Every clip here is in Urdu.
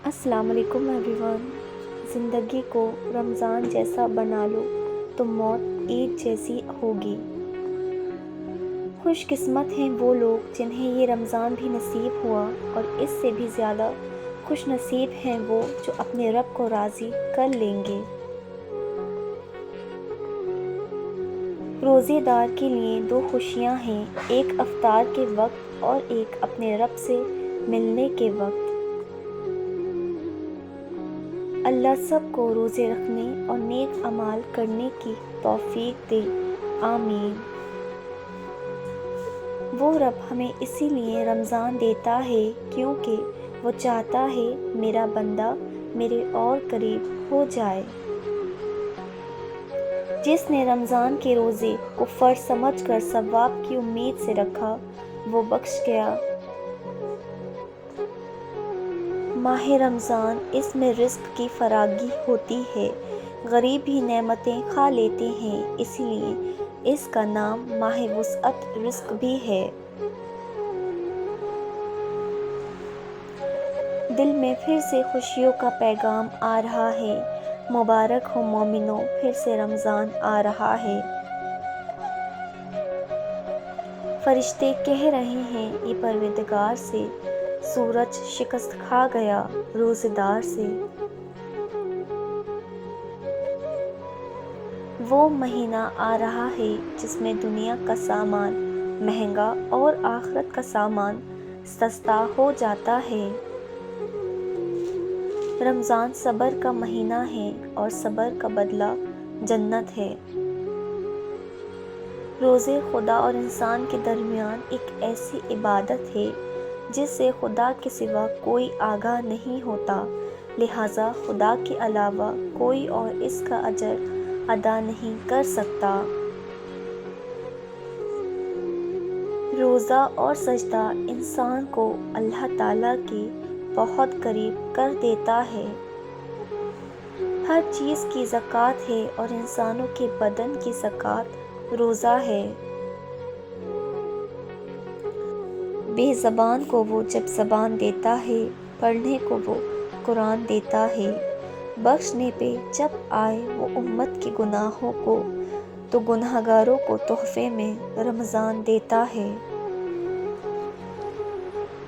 السلام علیکم ایوری ون۔ زندگی کو رمضان جیسا بنا لو تو موت عید جیسی ہوگی۔ خوش قسمت ہیں وہ لوگ جنہیں یہ رمضان بھی نصیب ہوا، اور اس سے بھی زیادہ خوش نصیب ہیں وہ جو اپنے رب کو راضی کر لیں گے۔ روزے دار کے لیے دو خوشیاں ہیں، ایک افطار کے وقت اور ایک اپنے رب سے ملنے کے وقت۔ اللہ سب کو روزے رکھنے اور نیک اعمال کرنے کی توفیق دے، آمین۔ وہ رب ہمیں اسی لیے رمضان دیتا ہے کیونکہ وہ چاہتا ہے میرا بندہ میرے اور قریب ہو جائے۔ جس نے رمضان کے روزے کو فرض سمجھ کر ثواب کی امید سے رکھا، وہ بخش گیا۔ ماہ رمضان، اس میں رزق کی فراگی ہوتی ہے، غریب بھی نعمتیں کھا لیتے ہیں، اسی لیے اس کا نام ماہ وسعت رزق بھی ہے۔ دل میں پھر سے خوشیوں کا پیغام آ رہا ہے، مبارک ہو مومنوں، پھر سے رمضان آ رہا ہے۔ فرشتے کہہ رہے ہیں یہ پروردگار سے، سورج شکست کھا گیا روزے دار سے۔ وہ مہینہ آ رہا ہے جس میں دنیا کا سامان مہنگا اور آخرت کا سامان سستا ہو جاتا ہے۔ رمضان صبر کا مہینہ ہے اور صبر کا بدلہ جنت ہے۔ روزے خدا اور انسان کے درمیان ایک ایسی عبادت ہے جس سے خدا کے سوا کوئی آگاہ نہیں ہوتا، لہٰذا خدا کے علاوہ کوئی اور اس کا اجر ادا نہیں کر سکتا۔ روزہ اور سجدہ انسان کو اللہ تعالیٰ کے بہت قریب کر دیتا ہے۔ ہر چیز کی زکوٰۃ ہے اور انسانوں کے بدن کی زکوٰۃ روزہ ہے۔ بے زبان کو وہ جب زبان دیتا ہے، پڑھنے کو وہ قرآن دیتا ہے، بخشنے پہ جب آئے وہ امت کے گناہوں کو، تو گنہگاروں کو تحفے میں رمضان دیتا ہے۔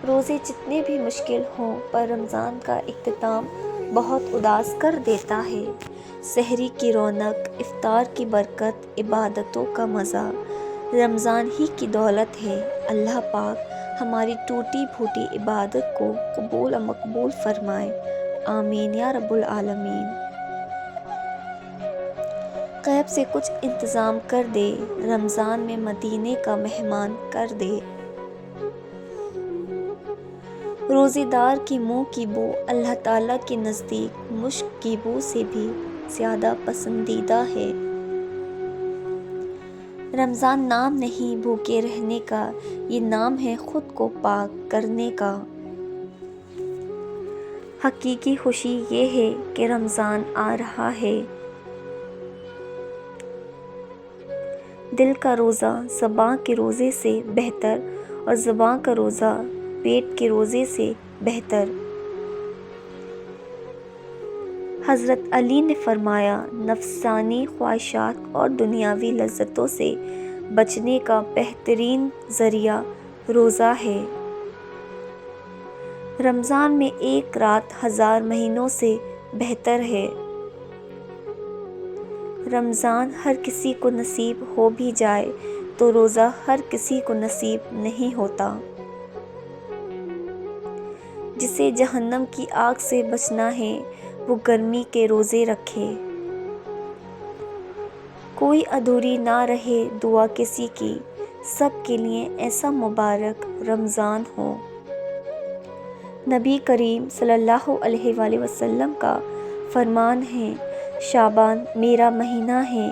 روزے جتنے بھی مشکل ہوں پر رمضان کا اختتام بہت اداس کر دیتا ہے۔ سحری کی رونق، افطار کی برکت، عبادتوں کا مزہ، رمضان ہی کی دولت ہے۔ اللہ پاک ہماری ٹوٹی پھوٹی عبادت کو قبول و مقبول فرمائے، آمین یا رب العالمین۔ غیب سے کچھ انتظام کر دے، رمضان میں مدینے کا مہمان کر دے۔ روزے دار کی منہ کی بو اللہ تعالیٰ کے نزدیک مشک کی بو سے بھی زیادہ پسندیدہ ہے۔ رمضان نام نہیں بھوکے رہنے کا، یہ نام ہے خود کو پاک کرنے کا۔ حقیقی خوشی یہ ہے کہ رمضان آ رہا ہے۔ دل کا روزہ زباں کے روزے سے بہتر، اور زباں کا روزہ پیٹ کے روزے سے بہتر۔ حضرت علی نے فرمایا، نفسانی خواہشات اور دنیاوی لذتوں سے بچنے کا بہترین ذریعہ روزہ ہے۔ رمضان میں ایک رات 1000 مہینوں سے بہتر ہے۔ رمضان ہر کسی کو نصیب ہو بھی جائے تو روزہ ہر کسی کو نصیب نہیں ہوتا۔ جسے جہنم کی آگ سے بچنا ہے وہ گرمی کے روزے رکھے۔ کوئی ادھوری نہ رہے دعا کسی کی، سب کے لیے ایسا مبارک رمضان ہو۔ نبی کریم صلی اللہ علیہ وآلہ وسلم کا فرمان ہے، شعبان میرا مہینہ ہے،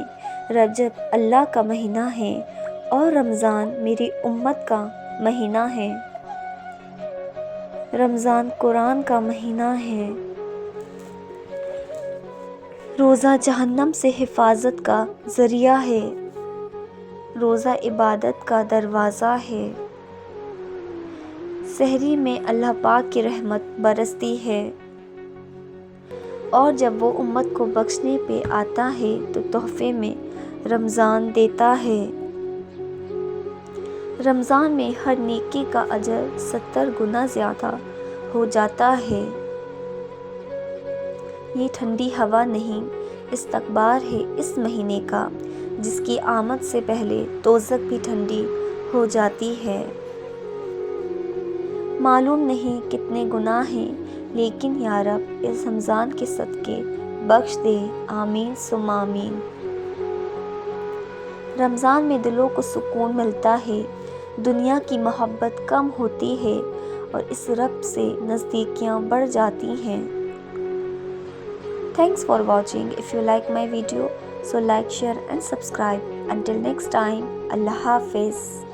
رجب اللہ کا مہینہ ہے، اور رمضان میری امت کا مہینہ ہے۔ رمضان قرآن کا مہینہ ہے۔ روزہ جہنم سے حفاظت کا ذریعہ ہے۔ روزہ عبادت کا دروازہ ہے۔ سحری میں اللہ پاک کی رحمت برستی ہے۔ اور جب وہ امت کو بخشنے پہ آتا ہے تو تحفے میں رمضان دیتا ہے۔ رمضان میں ہر نیکی کا اجر 70 گنا زیادہ ہو جاتا ہے۔ یہ ٹھنڈی ہوا نہیں، استقبال ہے اس مہینے کا، جس کی آمد سے پہلے دوزخ بھی ٹھنڈی ہو جاتی ہے۔ معلوم نہیں کتنے گناہ ہیں، لیکن یا رب اس رمضان کے صدقے بخش دے، آمین ثم آمین۔ رمضان میں دلوں کو سکون ملتا ہے، دنیا کی محبت کم ہوتی ہے اور اس رب سے نزدیکیاں بڑھ جاتی ہیں۔ Thanks for watching. If you like my video, so like, share and subscribe. Until next time, Allah Hafiz.